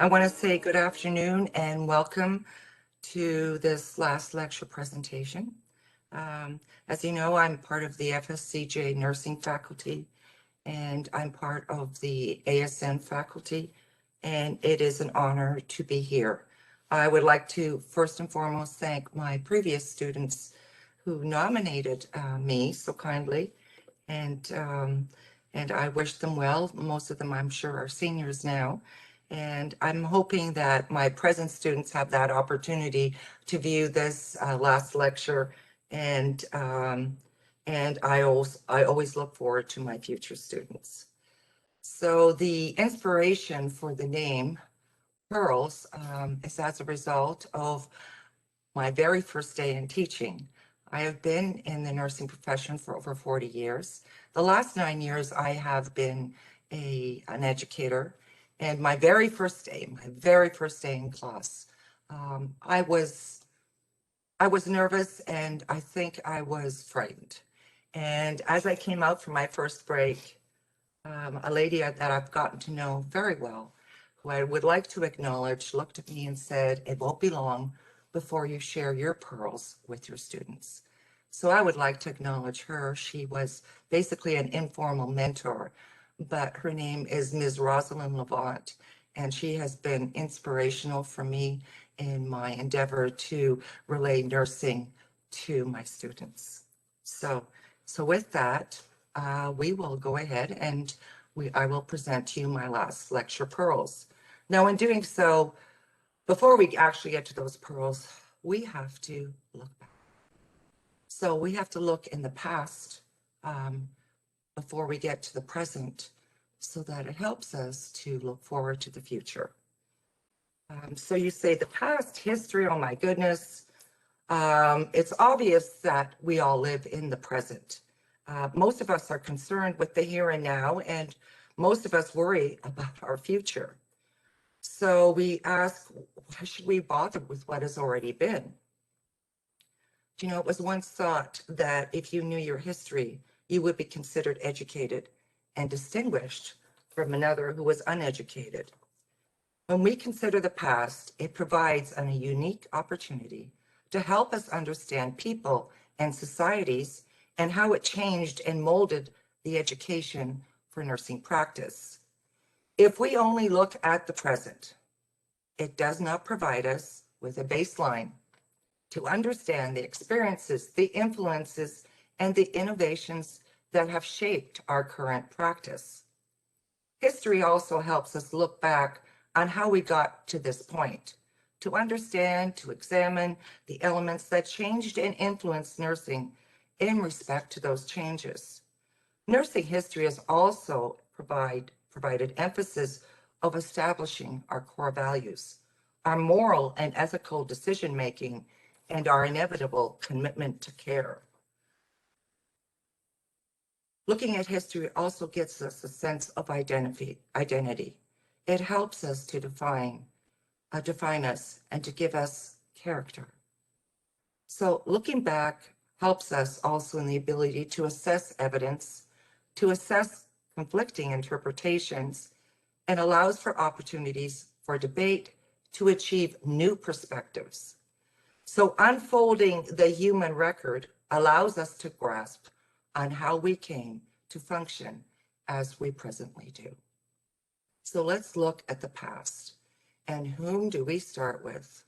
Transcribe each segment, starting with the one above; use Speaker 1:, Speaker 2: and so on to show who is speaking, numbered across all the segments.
Speaker 1: I want to say good afternoon and welcome to this last lecture presentation. As you know, I'm part of the FSCJ nursing faculty and I'm part of the ASN faculty, and it is an honor to be here. I would like to first and foremost thank my previous students who nominated me so kindly, and I wish them well. Most of them, I'm sure, are seniors now. And I'm hoping that my present students have that opportunity to view this last lecture, and I always look forward to my future students. So the inspiration for the name Pearls is as a result of my very first day in teaching. I have been in the nursing profession for over 40 years. The last 9 years I have been an educator. And my very first day in class, I was nervous and I think I was frightened. And as I came out from my first break, a lady that I've gotten to know very well, who I would like to acknowledge, looked at me and said, "It won't be long before you share your pearls with your students." So I would like to acknowledge her. She was basically an informal mentor, but her name is Ms. Rosalind Levant, and she has been inspirational for me in my endeavor to relay nursing to my students. So with that, we will go ahead and I will present to you my last lecture, Pearls. Now, in doing so, before we actually get to those pearls, we have to look back. So we have to look in the past before we get to the present, so that it helps us to look forward to the future. So you say the past history, oh my goodness. It's obvious that we all live in the present. Most of us are concerned with the here and now, and most of us worry about our future. So we ask, why should we bother with what has already been? You know, it was once thought that if you knew your history, you would be considered educated and distinguished from another who was uneducated. When we consider the past, it provides a unique opportunity to help us understand people and societies and how it changed and molded the education for nursing practice. If we only look at the present, it does not provide us with a baseline to understand the experiences, the influences, and the innovations that have shaped our current practice. History also helps us look back on how we got to this point, to understand, to examine the elements that changed and influenced nursing in respect to those changes. Nursing history has also provided emphasis of establishing our core values, our moral and ethical decision-making, and our inevitable commitment to care. Looking at history also gives us a sense of identity. It helps us to define us and to give us character. So looking back helps us also in the ability to assess evidence, to assess conflicting interpretations, and allows for opportunities for debate to achieve new perspectives. So unfolding the human record allows us to grasp on how we came to function as we presently do. So let's look at the past. And whom do we start with?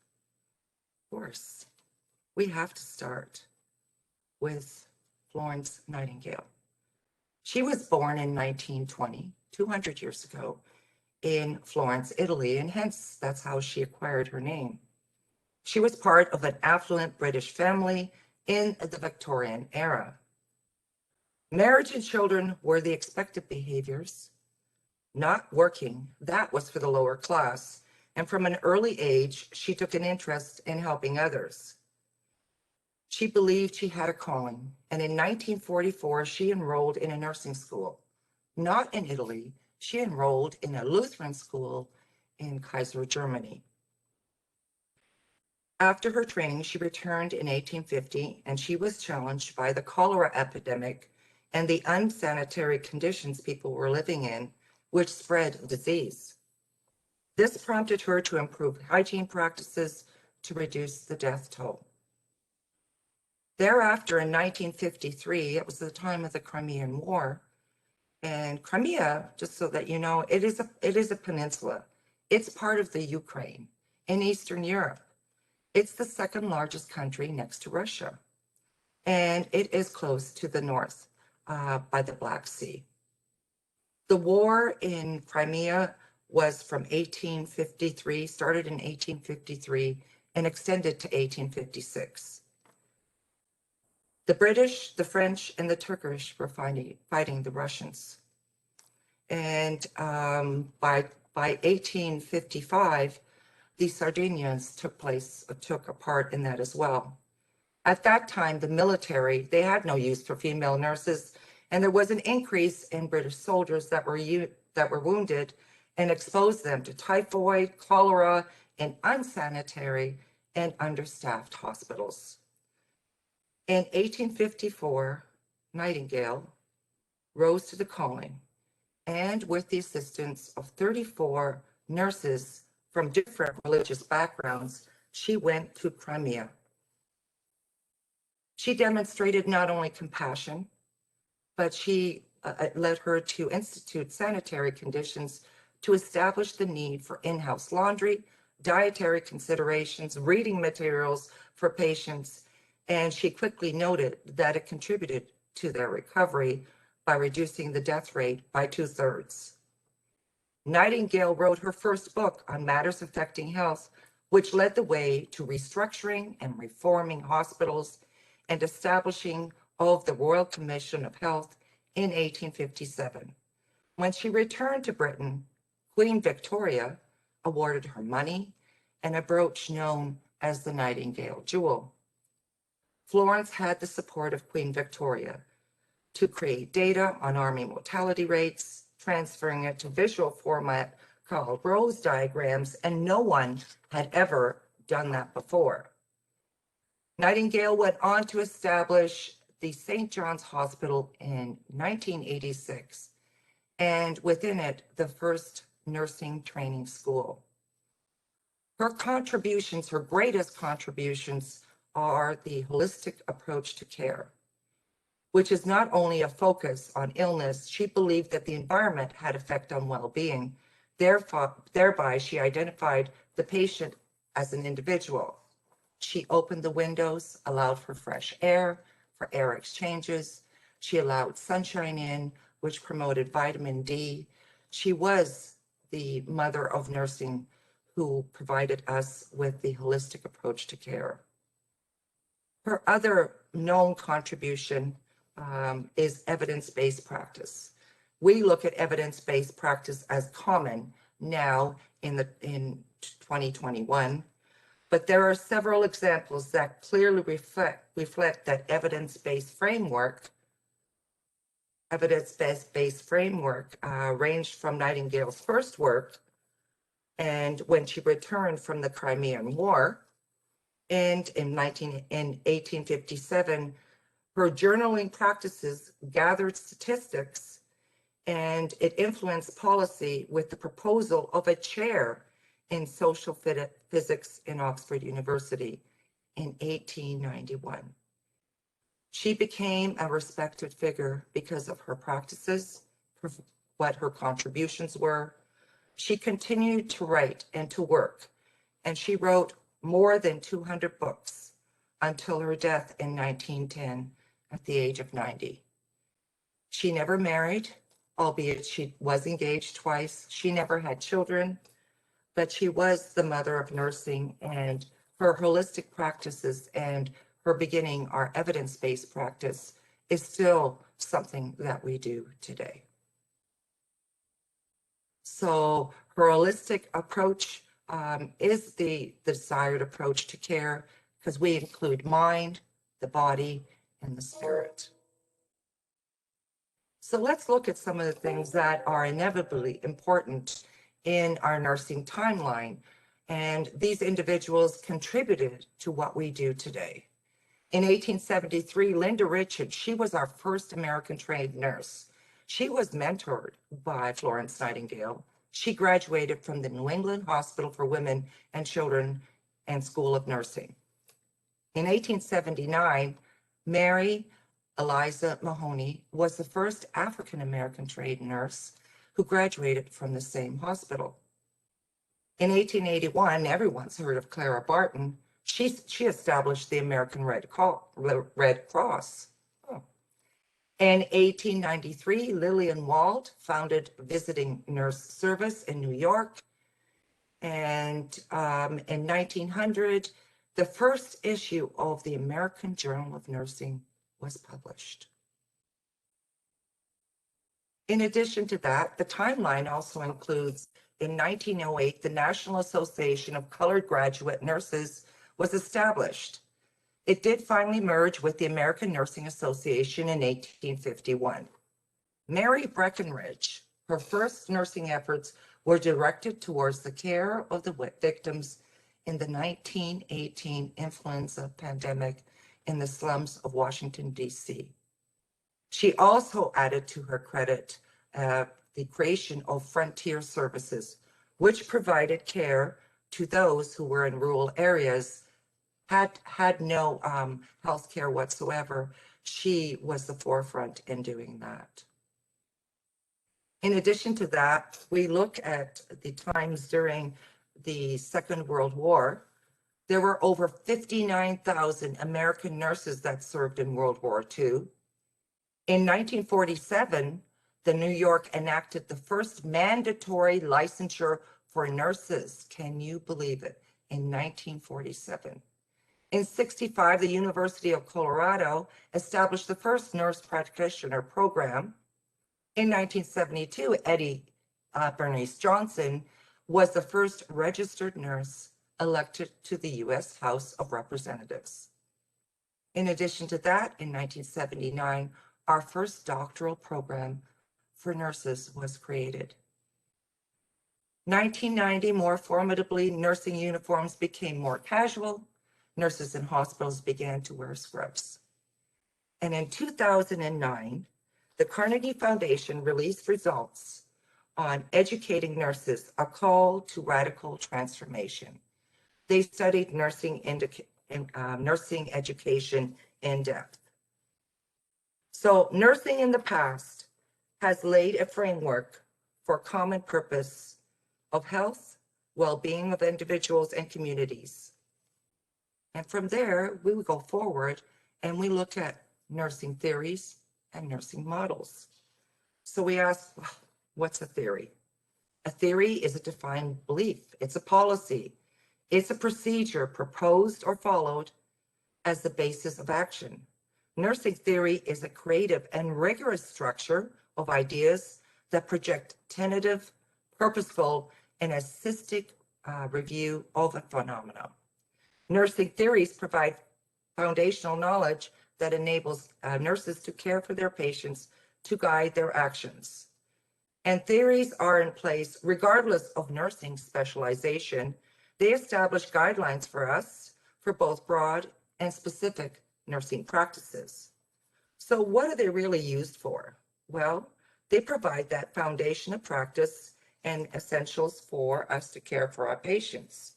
Speaker 1: Of course, we have to start with Florence Nightingale. She was born in 1920, 200 years ago, in Florence, Italy, and hence that's how she acquired her name. She was part of an affluent British family in the Victorian era. Marriage and children were the expected behaviors. Not working, that was for the lower class. And from an early age, she took an interest in helping others. She believed she had a calling, and in 1944, she enrolled in a nursing school. Not in Italy, she enrolled in a Lutheran school in Kaiser, Germany. After her training, she returned in 1850, and she was challenged by the cholera epidemic and the unsanitary conditions people were living in, which spread disease. This prompted her to improve hygiene practices to reduce the death toll. Thereafter, in 1953, it was the time of the Crimean War, and Crimea, just so that you know, it is a peninsula. It's part of the Ukraine in Eastern Europe. It's the second largest country next to Russia, and it is close to the north by the Black Sea. The war in Crimea was from 1853, started in 1853, and extended to 1856. The British, the French, and the Turkish were fighting the Russians. And by 1855, the Sardinians took a part in that as well. At that time, the military, they had no use for female nurses, and there was an increase in British soldiers that were wounded and exposed them to typhoid, cholera, and unsanitary and understaffed hospitals. In 1854, Nightingale rose to the calling, and with the assistance of 34 nurses from different religious backgrounds, she went to Crimea. She demonstrated not only compassion, but she led her to institute sanitary conditions to establish the need for in-house laundry, dietary considerations, reading materials for patients, and she quickly noted that it contributed to their recovery by reducing the death rate by 2/3. Nightingale wrote her first book on matters affecting health, which led the way to restructuring and reforming hospitals and establishing of the Royal Commission of Health in 1857. When she returned to Britain, Queen Victoria awarded her money and a brooch known as the Nightingale Jewel. Florence had the support of Queen Victoria to create data on army mortality rates, transferring it to visual format called Rose diagrams, and no one had ever done that before. Nightingale went on to establish the St. John's Hospital in 1986, and within it, the first nursing training school. Her contributions, her greatest contributions, are the holistic approach to care, which is not only a focus on illness. She believed that the environment had effect on well-being. Thereby, she identified the patient as an individual. She opened the windows, allowed for fresh air, for air exchanges. She allowed sunshine in, which promoted vitamin D. She was the mother of nursing who provided us with the holistic approach to care. Her other known contribution is evidence-based practice. We look at evidence-based practice as common now in 2021, but there are several examples that clearly reflect that evidence-based framework ranged from Nightingale's first work and when she returned from the Crimean War, and in 1857, her journaling practices gathered statistics, and it influenced policy with the proposal of a chair in social physics in Oxford University in 1891. She became a respected figure because of her practices, what her contributions were. She continued to write and to work, and she wrote more than 200 books until her death in 1910 at the age of 90. She never married, albeit she was engaged twice. She never had children, but she was the mother of nursing, and her holistic practices and her beginning, our evidence-based practice, is still something that we do today. So her holistic approach is the desired approach to care, because we include mind, the body, and the spirit. So let's look at some of the things that are inevitably important in our nursing timeline. And these individuals contributed to what we do today. In 1873, Linda Richards, she was our first American trained nurse. She was mentored by Florence Nightingale she graduated from the New England Hospital for Women and Children and School of Nursing. In 1879, Mary Eliza Mahoney was the first African-American trained nurse who graduated from the same hospital. In 1881, everyone's heard of Clara Barton. She established the American Red Cross. Oh. In 1893, Lillian Wald founded Visiting Nurse Service in New York. And in 1900, the first issue of the American Journal of Nursing was published. In addition to that, the timeline also includes in 1908, the National Association of Colored Graduate Nurses was established. It did finally merge with the American Nursing Association in 1851. Mary Breckinridge, her first nursing efforts were directed towards the care of the victims in the 1918 influenza pandemic in the slums of Washington, D.C. She also added to her credit the creation of frontier services, which provided care to those who were in rural areas, had no health care whatsoever. She was the forefront in doing that. In addition to that, we look at the times during the Second World War. There were over 59,000 American nurses that served in World War II. In 1947, the New York enacted the first mandatory licensure for nurses. Can you believe it? In 1947. In 65, the University of Colorado established the first nurse practitioner program. In 1972, Eddie Bernice Johnson was the first registered nurse elected to the U.S. House of Representatives. In addition to that, in 1979, our first doctoral program for nurses was created. 1990, more formidably, nursing uniforms became more casual. Nurses in hospitals began to wear scrubs. And in 2009, the Carnegie Foundation released results on educating nurses, a call to radical transformation. They studied nursing education in depth. So nursing in the past has laid a framework for common purpose of health, well-being of individuals and communities. And from there, we would go forward and we look at nursing theories and nursing models. So we ask, what's a theory? A theory is a defined belief. It's a policy. It's a procedure proposed or followed as the basis of action. Nursing theory is a creative and rigorous structure of ideas that project tentative, purposeful, and assistic review of a phenomenon. Nursing theories provide foundational knowledge that enables nurses to care for their patients, to guide their actions. And theories are in place regardless of nursing specialization. They establish guidelines for us for both broad and specific nursing practices. So what are they really used for? Well, they provide that foundation of practice and essentials for us to care for our patients.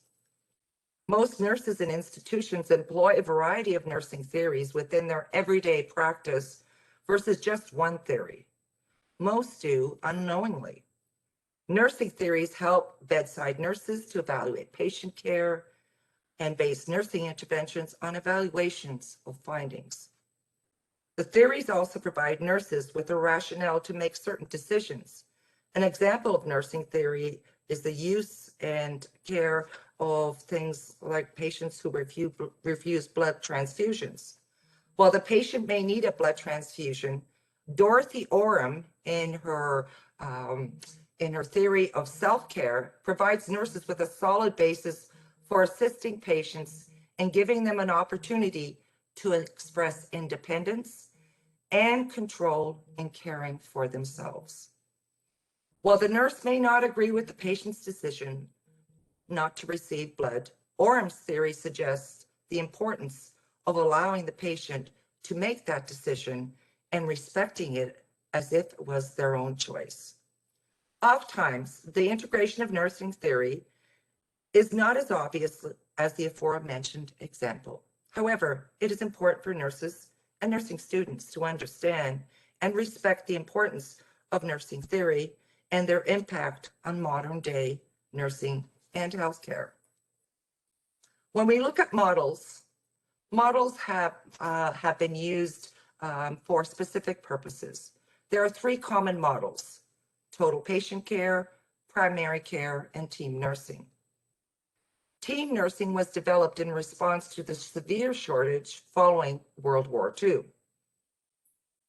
Speaker 1: Most nurses and institutions employ a variety of nursing theories within their everyday practice versus just one theory. Most do unknowingly. Nursing theories help bedside nurses to evaluate patient care and base nursing interventions on evaluations of findings. The theories also provide nurses with a rationale to make certain decisions. An example of nursing theory is the use and care of things like patients who refuse blood transfusions. While the patient may need a blood transfusion, Dorothy Oram, in her theory of self-care, provides nurses with a solid basis for assisting patients and giving them an opportunity to express independence and control in caring for themselves. While the nurse may not agree with the patient's decision not to receive blood, Oram's theory suggests the importance of allowing the patient to make that decision and respecting it as if it was their own choice. Oftentimes, the integration of nursing theory is not as obvious as the aforementioned example. However, it is important for nurses and nursing students to understand and respect the importance of nursing theory and their impact on modern day nursing and healthcare. When we look at models have been used for specific purposes. There are three common models: total patient care, primary care, and team nursing. Team nursing was developed in response to the severe shortage following World War II.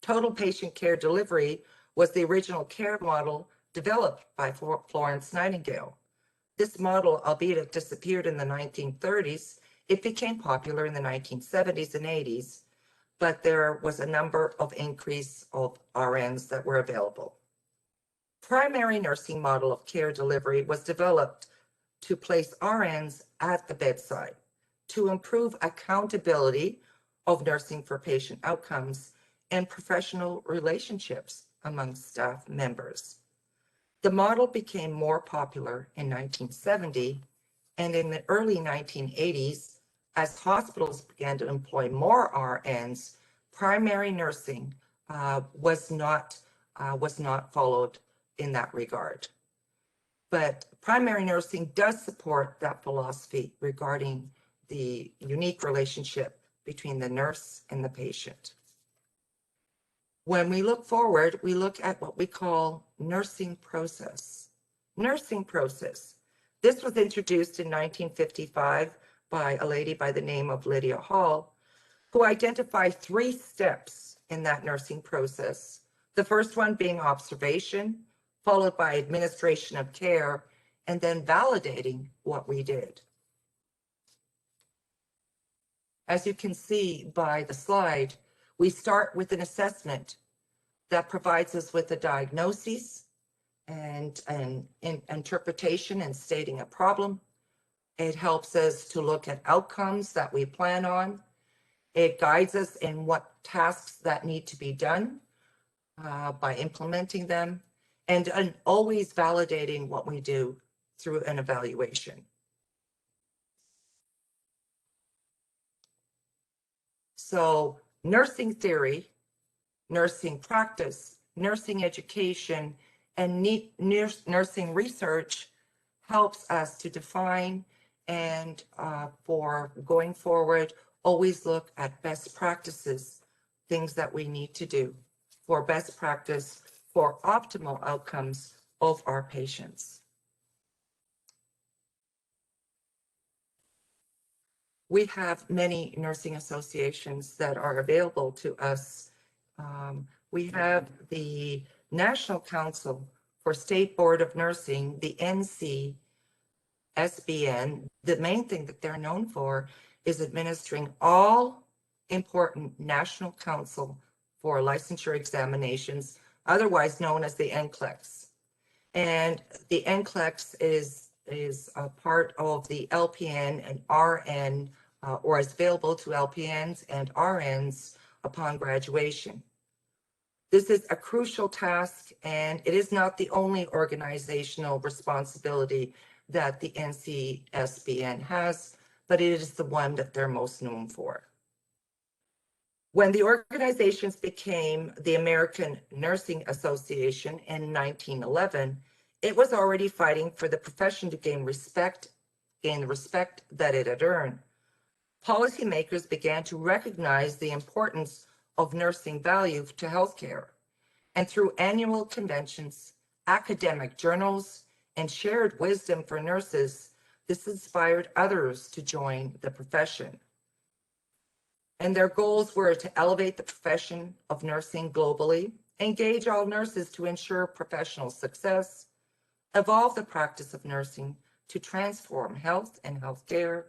Speaker 1: Total patient care delivery was the original care model developed by Florence Nightingale. This model, albeit it disappeared in the 1930s, it became popular in the 1970s and 80s, but there was a number of increase of RNs that were available. Primary nursing model of care delivery was developed to place RNs at the bedside to improve accountability of nursing for patient outcomes and professional relationships among staff members. The model became more popular in 1970, and in the early 1980s, as hospitals began to employ more RNs, primary nursing was not followed in that regard. But primary nursing does support that philosophy regarding the unique relationship between the nurse and the patient. When we look forward, we look at what we call nursing process. Nursing process. This was introduced in 1955 by a lady by the name of Lydia Hall, who identified 3 steps in that nursing process. The first one being observation, followed by administration of care, and then validating what we did. As you can see by the slide, we start with an assessment that provides us with a diagnosis and an interpretation and stating a problem. It helps us to look at outcomes that we plan on. It guides us in what tasks that need to be done by implementing them, and always validating what we do through an evaluation. So nursing theory, nursing practice, nursing education, and nursing research helps us to define and for going forward, always look at best practices, things that we need to do for best practice for optimal outcomes of our patients. We have many nursing associations that are available to us. We have the National Council for State Board of Nursing, the NCSBN. The main thing that they're known for is administering all important National Council for Licensure Examinations, otherwise known as the NCLEX. And the NCLEX is a part of the LPN and RN, or is available to LPNs and RNs upon graduation. This is a crucial task, and it is not the only organizational responsibility that the NCSBN has, but it is the one that they're most known for. When the organizations became the American Nursing Association in 1911, it was already fighting for the profession to gain the respect that it had earned. Policymakers began to recognize the importance of nursing value to healthcare, and through annual conventions, academic journals, and shared wisdom for nurses, this inspired others to join the profession. And their goals were to elevate the profession of nursing globally, engage all nurses to ensure professional success, evolve the practice of nursing to transform health and healthcare,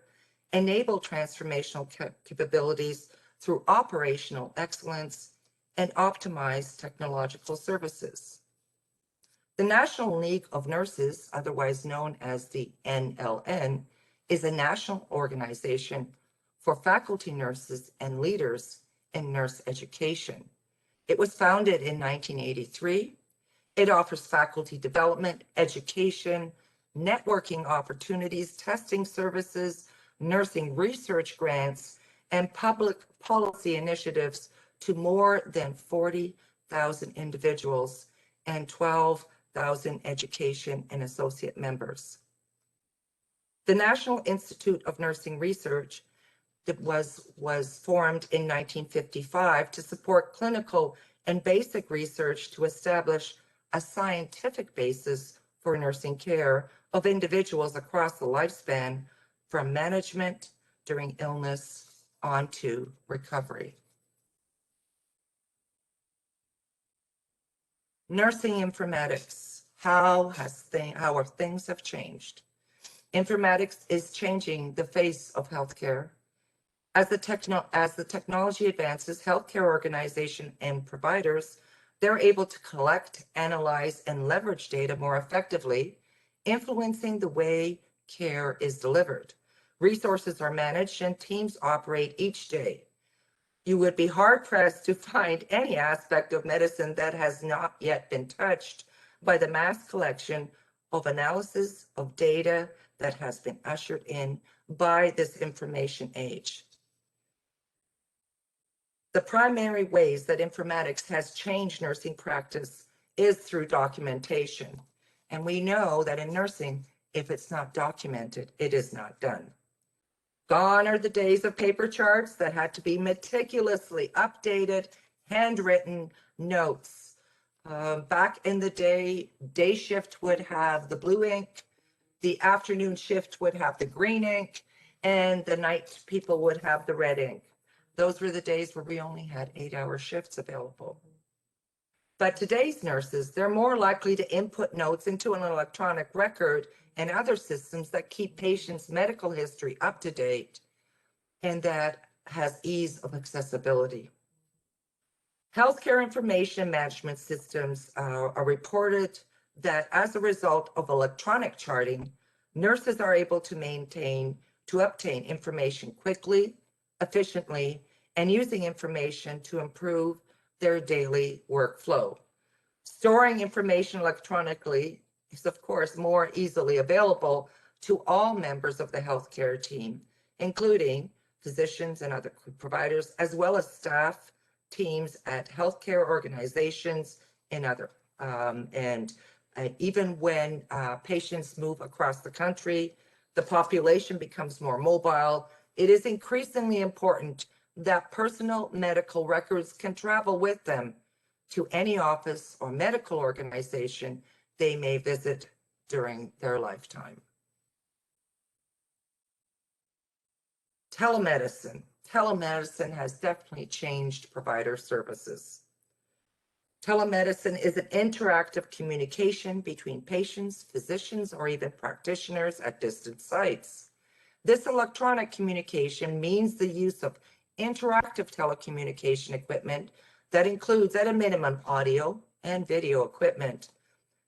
Speaker 1: enable transformational capabilities through operational excellence, and optimize technological services. The National League of Nurses, otherwise known as the NLN, is a national organization for faculty nurses and leaders in nurse education. It was founded in 1983. It offers faculty development, education, networking opportunities, testing services, nursing research grants, and public policy initiatives to more than 40,000 individuals and 12,000 education and associate members. The National Institute of Nursing Research that was formed in 1955 to support clinical and basic research to establish a scientific basis for nursing care of individuals across the lifespan, from management during illness on to recovery. Nursing informatics. How things have changed. Informatics is changing the face of healthcare. As the technology advances, healthcare organizations and providers, they're able to collect, analyze, and leverage data more effectively, influencing the way care is delivered. Resources are managed and teams operate each day. You would be hard-pressed to find any aspect of medicine that has not yet been touched by the mass collection of analysis of data that has been ushered in by this information age. The primary ways that informatics has changed nursing practice is through documentation. And we know that in nursing, if it's not documented, it is not done. Gone are the days of paper charts that had to be meticulously updated, handwritten notes. Back in the day shift would have the blue ink, the afternoon shift would have the green ink, and the night people would have the red ink. Those were the days where we only had 8-hour shifts available. But today's nurses, they're more likely to input notes into an electronic record and other systems that keep patients' medical history up to date, and that has ease of accessibility. Healthcare information management systems are reported that as a result of electronic charting, nurses are able to obtain information quickly, efficiently, and using information to improve their daily workflow. Storing information electronically is, of course, more easily available to all members of the healthcare team, including physicians and other providers, as well as staff, teams at healthcare organizations and other. Even when patients move across the country, the population becomes more mobile. It is increasingly important that personal medical records can travel with them to any office or medical organization they may visit during their lifetime. Telemedicine. Telemedicine has definitely changed provider services. Telemedicine is an interactive communication between patients, physicians, or even practitioners at distant sites. This electronic communication means the use of interactive telecommunication equipment that includes, at a minimum, audio and video equipment.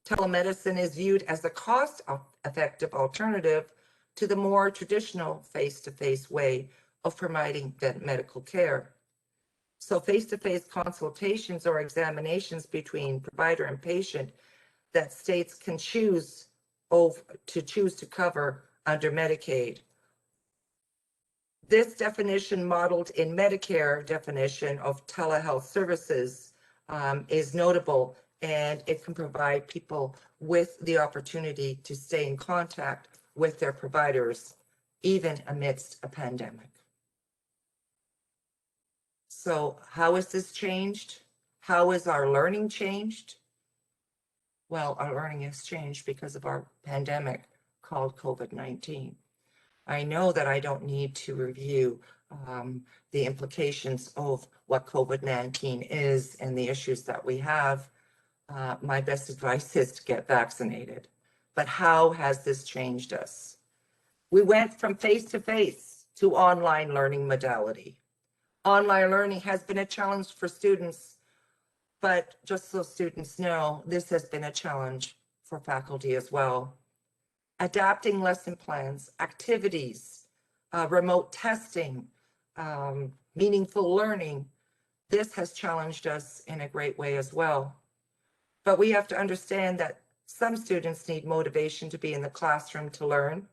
Speaker 1: Telemedicine is viewed as a cost-effective alternative to the more traditional face-to-face way of providing medical care. So face-to-face consultations or examinations between provider and patient that states can choose to cover under Medicaid. This definition, modeled in Medicare definition of telehealth services, is notable, and it can provide people with the opportunity to stay in contact with their providers, even amidst a pandemic. So how has this changed? How has our learning changed? Well, our learning has changed because of our pandemic called COVID-19. I know that I don't need to review the implications of what COVID-19 is and the issues that we have. My best advice is to get vaccinated. But how has this changed us? We went from face-to-face to online learning modality. Online learning has been a challenge for students, but just so students know, this has been a challenge for faculty as well. Adapting lesson plans, activities, remote testing, meaningful learning. This has challenged us in a great way as well. But we have to understand that some students need motivation to be in the classroom to learn.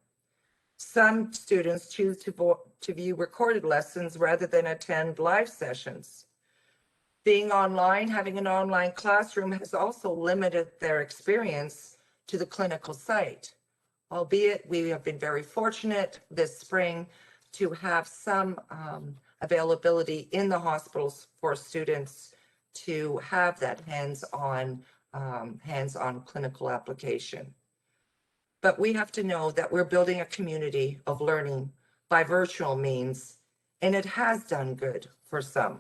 Speaker 1: Some students choose to view recorded lessons rather than attend live sessions. Being online, having an online classroom has also limited their experience to the clinical site. Albeit we have been very fortunate this spring to have some availability in the hospitals for students to have that hands-on clinical application. But we have to know that we're building a community of learning by virtual means, and it has done good for some.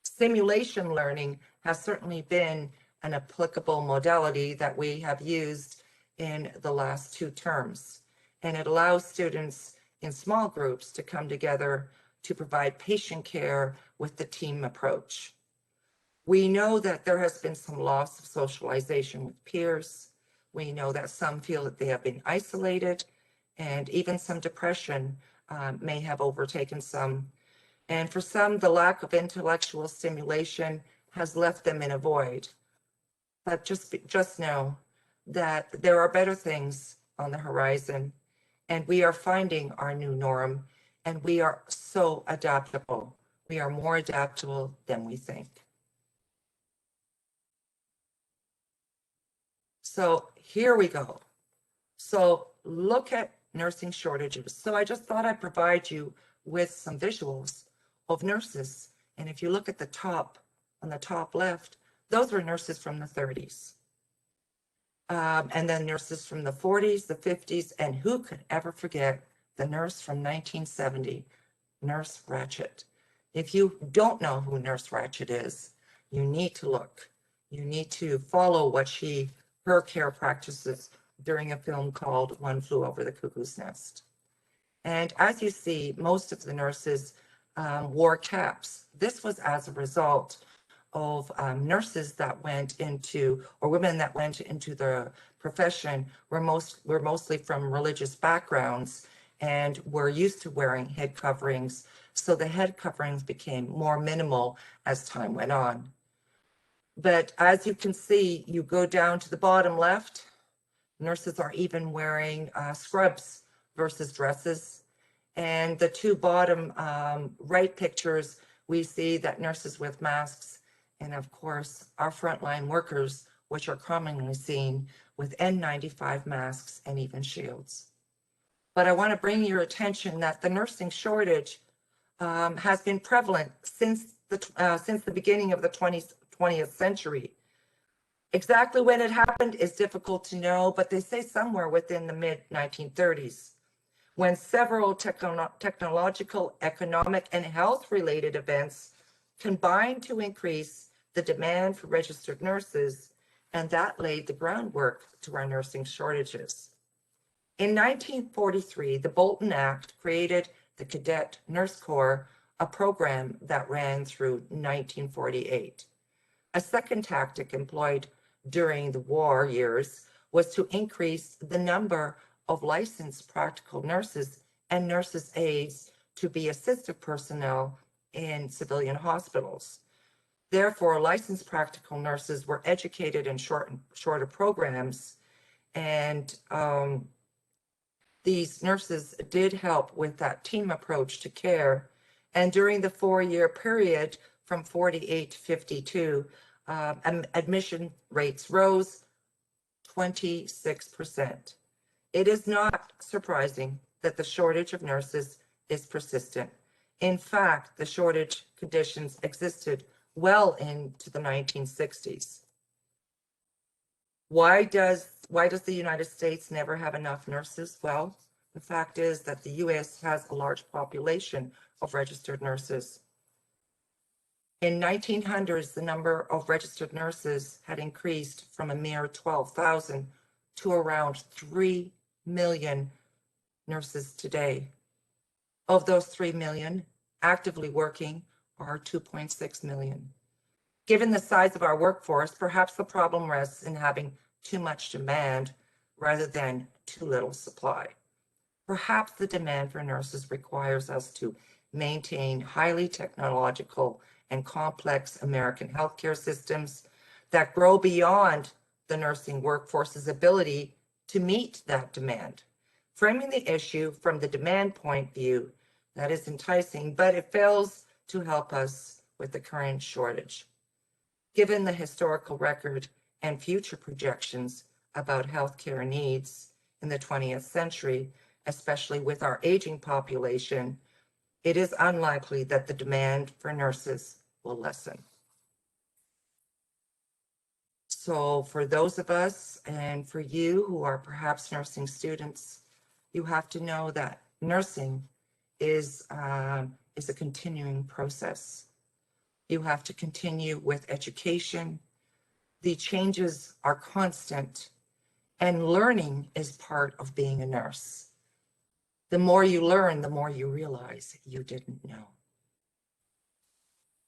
Speaker 1: Simulation learning has certainly been an applicable modality that we have used in the last 2 terms, and it allows students in small groups to come together to provide patient care with the team approach. We know that there has been some loss of socialization with peers. We know that some feel that they have been isolated, and even some depression may have overtaken some. And for some, the lack of intellectual stimulation has left them in a void. But just know that there are better things on the horizon, and we are finding our new norm, and we are so adaptable. We are more adaptable than we think. So here we go. So look at nursing shortages. So I just thought I'd provide you with some visuals of nurses. And if you look at the top, on the top left, those were nurses from the 30s. And then nurses from the 40s, the 50s, and who could ever forget the nurse from 1970, Nurse Ratched. If you don't know who Nurse Ratched is, you need to look. You need to follow her care practices during a film called One Flew Over the Cuckoo's Nest. And as you see, most of the nurses wore caps. This was as a result of nurses that went into, or women that went into the profession were mostly from religious backgrounds and were used to wearing head coverings. So the head coverings became more minimal as time went on. But as you can see, you go down to the bottom left, nurses are even wearing scrubs versus dresses. And the 2 bottom right pictures, we see that nurses with masks, and of course, our frontline workers, which are commonly seen with N95 masks and even shields. But I want to bring your attention that the nursing shortage has been prevalent since the beginning of the 20th century. Exactly when it happened is difficult to know, but they say somewhere within the mid-1930s, when several technological, economic, and health-related events combined to increase the demand for registered nurses, and that laid the groundwork to our nursing shortages. In 1943, the Bolton Act created the Cadet Nurse Corps, a program that ran through 1948. A second tactic employed during the war years was to increase the number of licensed practical nurses and nurses' aides to be assistive personnel in civilian hospitals. Therefore, licensed practical nurses were educated in shorter programs, and these nurses did help with that team approach to care. And during the 4-year period from 48 to 52, admission rates rose 26%. It is not surprising that the shortage of nurses is persistent. In fact, the shortage conditions existed well into the 1960s. Why does the United States never have enough nurses? Well, the fact is that the US has a large population of registered nurses. In 1900s, the number of registered nurses had increased from a mere 12,000 to around 3 million nurses today. Of those 3 million, actively working are 2.6 million. Given the size of our workforce, perhaps the problem rests in having too much demand rather than too little supply. Perhaps the demand for nurses requires us to maintain highly technological and complex American healthcare systems that grow beyond the nursing workforce's ability to meet that demand. Framing the issue from the demand point of view, that is enticing, but it fails to help us with the current shortage. Given the historical record and future projections about healthcare needs in the 20th century, especially with our aging population, it is unlikely that the demand for nurses will lessen. So for those of us and for you who are perhaps nursing students, you have to know that nursing is a continuing process. You have to continue with education. The changes are constant, and learning is part of being a nurse. The more you learn, the more you realize you didn't know.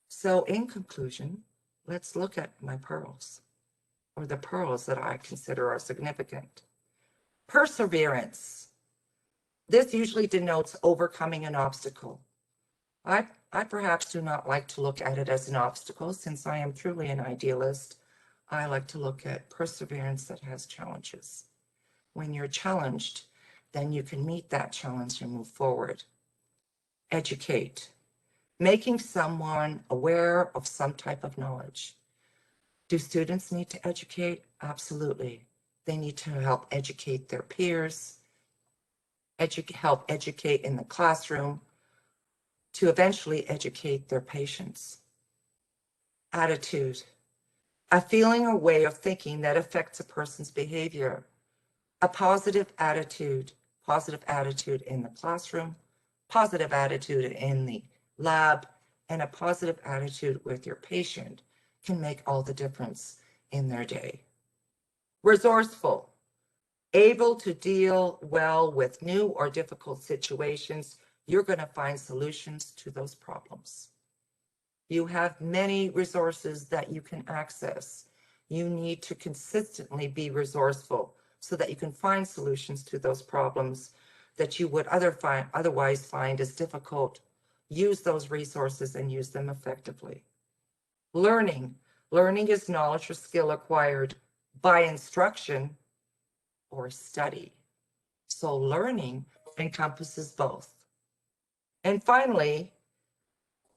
Speaker 1: So in conclusion, let's look at my pearls, or the pearls that I consider are significant. Perseverance. This usually denotes overcoming an obstacle. I perhaps do not like to look at it as an obstacle, since I am truly an idealist. I like to look at perseverance that has challenges. When you're challenged, then you can meet that challenge and move forward. Educate. Making someone aware of some type of knowledge. Do students need to educate? Absolutely. They need to help educate their peers, help educate in the classroom, to eventually educate their patients. Attitude. A feeling or way of thinking that affects a person's behavior. A positive attitude in the classroom, positive attitude in the lab, and a positive attitude with your patient can make all the difference in their day. Resourceful, able to deal well with new or difficult situations. You're going to find solutions to those problems. You have many resources that you can access. You need to consistently be resourceful so that you can find solutions to those problems that you would otherwise find as difficult. Use those resources and use them effectively. Learning. Learning is knowledge or skill acquired by instruction or study. So learning encompasses both. And finally,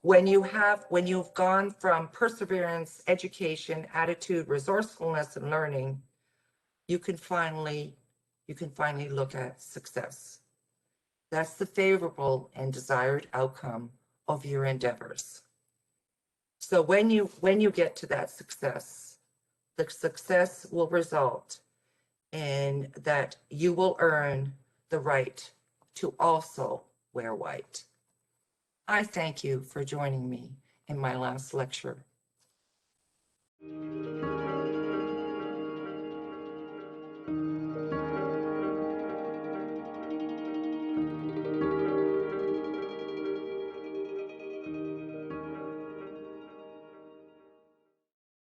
Speaker 1: when you've gone from perseverance, education, attitude, resourcefulness, and learning, you can finally look at success. That's the favorable and desired outcome of your endeavors. So when you get to that success, the success will result in that you will earn the right to also wear white. I thank you for joining me in my last lecture.